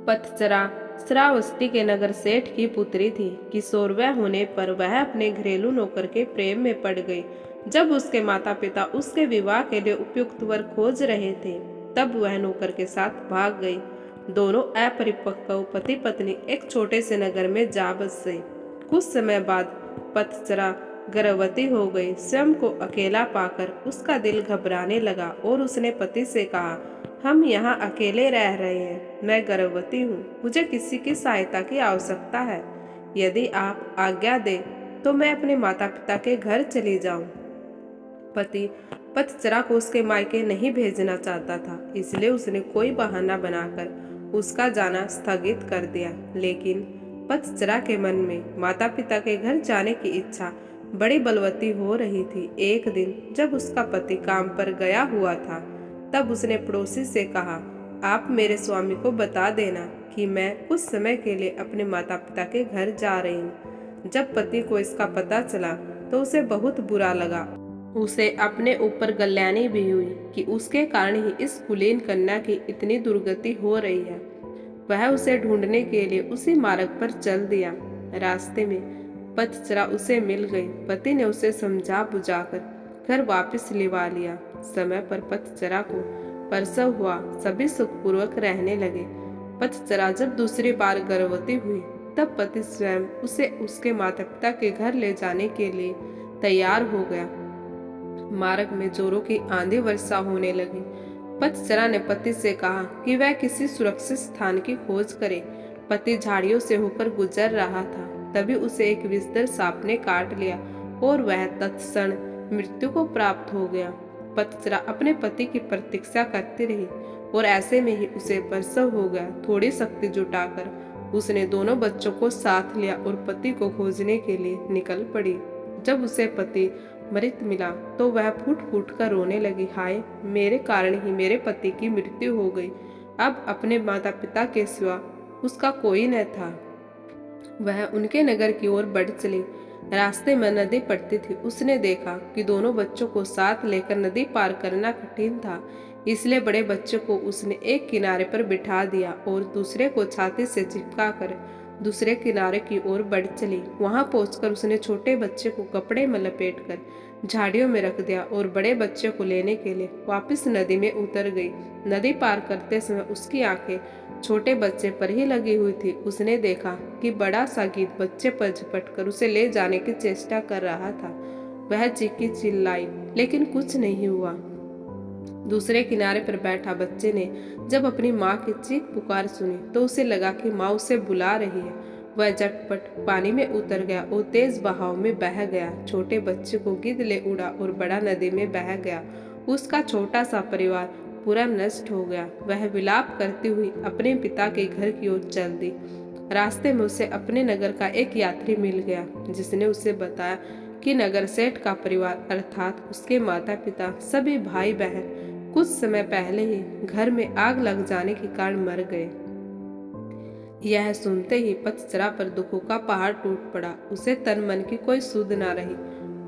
पतचरा श्रावस्ती के नगर सेठ की पुत्री थी। किशोरवय होने पर वह अपने घरेलू नौकर के प्रेम में पड़ गई। जब उसके माता पिता उसके विवाह के लिए उपयुक्त वर खोज रहे थे, तब वह नौकर के साथ भाग गई। दोनों अपरिपक्व पति पत्नी एक छोटे से नगर में जा बस गए। कुछ समय बाद पतचरा गर्भवती हो गई। स्वयं को अकेला पाकर उसका दिल घबराने लगा और उसने पति से कहा, हम यहाँ अकेले रह रहे हैं, मैं गर्भवती हूँ, मुझे किसी की सहायता की आवश्यकता है। यदि आप आज्ञा दें तो मैं अपने माता पिता के घर चली जाऊं। पति पतचरा को उसके मायके नहीं भेजना चाहता था, इसलिए उसने कोई बहाना बनाकर उसका जाना स्थगित कर दिया। लेकिन पतचरा के मन में माता पिता के घर जाने की इच्छा बड़ी बलवती हो रही थी। एक दिन जब उसका पति काम पर गया हुआ था, तब उसने पड़ोसी से कहा, आप मेरे स्वामी को बता देना कि मैं कुछ समय के लिए अपने माता पिता के घर जा रही हूँ। जब पति को इसका पता चला तो उसे बहुत बुरा लगा। उसे अपने ऊपर गल्यानी भी हुई कि उसके कारण ही इस कुलीन कन्या की इतनी दुर्गति हो रही है। वह उसे ढूंढने के लिए उसी मार्ग पर चल दिया। रास्ते में पतचरा उसे मिल गई। पति ने उसे समझा बुझाकर घर वापस लिवा लिया। समय पर पतचरा को प्रसव हुआ। सभी सुखपूर्वक रहने लगे। पतचरा जब दूसरी बार गर्भवती हुई, तब पति स्वयं उसे उसके माता पिता के घर ले जाने के लिए तैयार हो गया। मार्ग में जोरों की आंधी वर्षा होने लगी। पतचरा ने पति से कहा कि वह किसी सुरक्षित स्थान की खोज करे। पति झाड़ियों से होकर गुजर रहा था, तभी उसे एक विषधर सांप ने काट लिया और वह तत्क्षण मृत्यु को प्राप्त हो गया। पतचरा अपने पति की प्रतीक्षा करती रही और ऐसे में ही उसे प्रसव हो गया। थोड़ी शक्ति जुटाकर उसने दोनों बच्चों को साथ लिया और पति को खोजने के लिए निकल पड़ी। जब उसे पति मृत मिला तो वह फूट फूट कर रोने लगी, हाय, मेरे कारण ही मेरे पति की मृत्यु हो गई। अब अपने माता पिता के सिवा उसका कोई न था। वह उनके नगर की ओर बढ़ चली। रास्ते में नदी पड़ती थी। उसने देखा कि दोनों बच्चों को साथ लेकर नदी पार करना कठिन था, इसलिए बड़े बच्चे को उसने एक किनारे पर बिठा दिया और दूसरे को छाती से चिपका कर दूसरे किनारे की ओर बढ़ चली। वहां पहुंचकर उसने छोटे बच्चे को कपड़े में लपेटकर झाड़ियों में रख दिया और बड़े बच्चे को लेने के लिए वापस नदी में उतर गई। नदी पार करते समय उसकी आंखें छोटे बच्चे पर ही लगी हुई थी। उसने देखा कि बड़ा सा गीध बच्चे पर झपट कर उसे ले जाने की चेष्टा कर रहा था। वह चीखी चिल्लाई, लेकिन कुछ नहीं हुआ। दूसरे किनारे पर बैठा बच्चे ने जब अपनी माँ की चीख पुकार सुनी तो उसे लगा कि माँ उसे बुला रही है। वह झटपट पानी में उतर गया और तेज बहाव में बह गया। छोटे बच्चे को गिद्ध ले उड़ा और बड़ा नदी में बह गया। उसका छोटा सा परिवार पूरा नष्ट हो गया। वह विलाप करती हुई अपने पिता के घर की ओर चल दी। रास्ते में उसे अपने नगर का एक यात्री मिल गया, जिसने उसे बताया कि नगर सेठ का परिवार अर्थात उसके माता पिता सभी भाई बहन कुछ समय पहले ही घर में आग लग जाने के कारण मर गए। यह सुनते ही पतचरा पर दुखों का पहाड़ टूट पड़ा। उसे तन मन की कोई सुध न रही।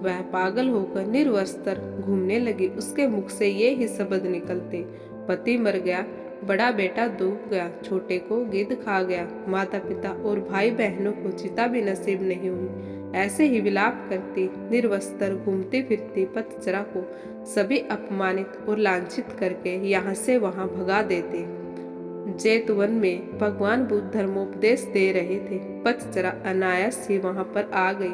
वह पागल होकर निर्वस्त्र घूमने लगी। उसके मुख से ये ही शब्द निकलते, पति मर गया, बड़ा बेटा डूब गया, छोटे को गिद्ध खा गया, माता पिता और भाई बहनों को चिता भी नसीब नहीं हुई। ऐसे ही विलाप करती निर्वस्त्र घूमती फिरती पतचरा को सभी अपमानित और लांछित करके यहाँ से वहाँ भगा देते। जेतवन में भगवान बुद्ध धर्मोपदेश दे रहे थे। पतचरा अनायास ही वहां पर आ गई।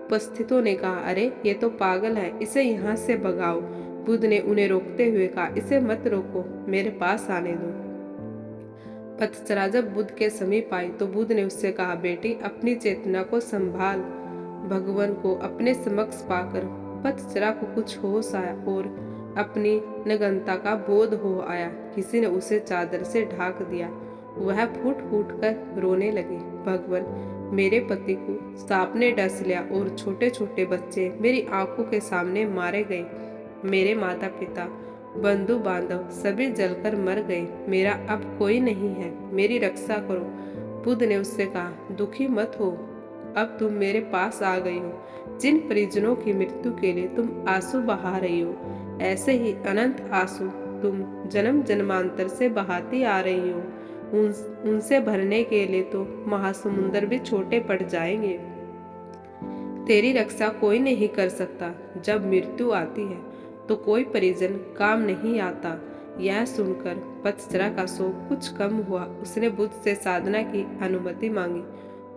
उपस्थितों ने कहा, अरे ये तो पागल है, इसे यहाँ से भगाओ। बुद्ध ने उन्हें रोकते हुए कहा, इसे मत रोको, मेरे पास आने दो। पतचरा जब बुद्ध के समीप आई तो बुद्ध ने उससे कहा, बेटी, अपनी चेतना को संभाल। भगवान को अपने समक्ष पाकर पतचरा को कुछ होश आया और अपनी नग्नता का बोध हो आया। किसी ने उसे चादर से ढाक दिया। वह फूट फूट कर रोने लगी, भगवान, मेरे पति को सांप ने डस लिया और छोटे छोटे बच्चे मेरी आंखों के सामने मारे गए। मेरे माता पिता बंधु बांधव सभी जलकर मर गए। मेरा अब कोई नहीं है, मेरी रक्षा करो। बुद्ध ने उससे कहा, दुखी मत हो, अब तुम मेरे पास आ गई हो। जिन परिजनों की मृत्यु के लिए तुम आंसू बहा रही हो, ऐसे ही अनंत आंसू तुम जन्म जन्मांतर से बहाती आ रही हो। उनसे भरने के लिए तो महासमुंदर भी छोटे पड़ जाएंगे। तेरी रक्षा कोई नहीं कर सकता। जब मृत्यु आती है तो कोई परिजन काम नहीं आता। यह सुनकर पतज्जरा का शोक कुछ कम हुआ। उसने बुद्ध से साधना की अनुमति मांगी।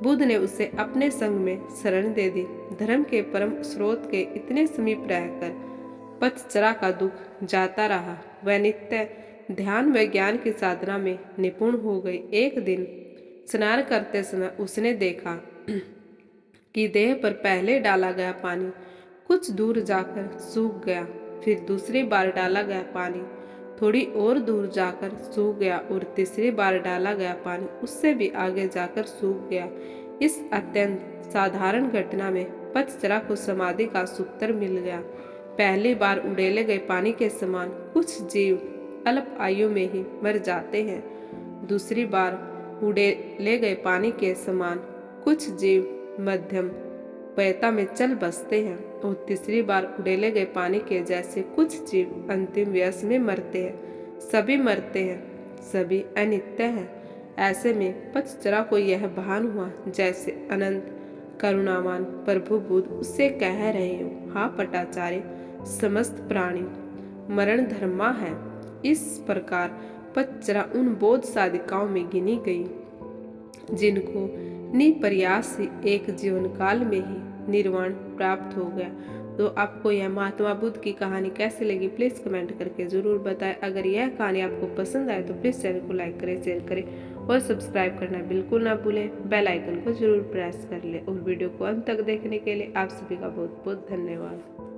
बुद्ध ने उसे अपने संग में शरण दे दी। धर्म के परम स्रोत के इतने समीप रहकर पतज्जरा का दुख जाता रहा। वह नित्य ध्यान व ज्ञान की साधना में निपुण हो गई। एक दिन स्नान करते समय उसने देखा कि देह पर पहले डाला गया पानी कुछ दूर जाकर सूख गया। फिर दूसरी बार डाला गया पानी थोड़ी और दूर जाकर सूख गया और तीसरी बार डाला गया पानी उससे भी आगे जाकर सूख गया। इस अत्यंत साधारण घटना में पतज्जरा को समाधि का सूत्र मिल गया। पहली बार उड़ेले गए पानी के समान कुछ जीव अल्प आयु में ही मर जाते हैं। दूसरी बार उड़ेले गए पानी के समान कुछ जीव मध्यम वयता में चल बसते हैं और तीसरी बार उड़ेले गए पानी के जैसे कुछ जीव अंतिम व्यस में मरते हैं। सभी मरते हैं, सभी अनित्य हैं। ऐसे में पतज्जरा को यह भान हुआ जैसे अनंत करुणावान प्रभु बुद्ध उससे कह रहे हो, हाँ पटाचार्य, समस्त प्राणी मरण धर्मा है। इस प्रकार पतज्जरा उन बौद्ध साधिकाओं में गिनी गई जिनको निप्रयास से एक जीवन काल में ही निर्वाण प्राप्त हो गया। तो आपको यह महात्मा बुद्ध की कहानी कैसी लगी प्लीज़ कमेंट करके ज़रूर बताएं। अगर यह कहानी आपको पसंद आए तो प्लीज़ चैनल को लाइक करें, शेयर करें और सब्सक्राइब करना बिल्कुल ना भूलें। बेल आइकन को जरूर प्रेस कर लें और वीडियो को अंत तक देखने के लिए आप सभी का बहुत बहुत धन्यवाद।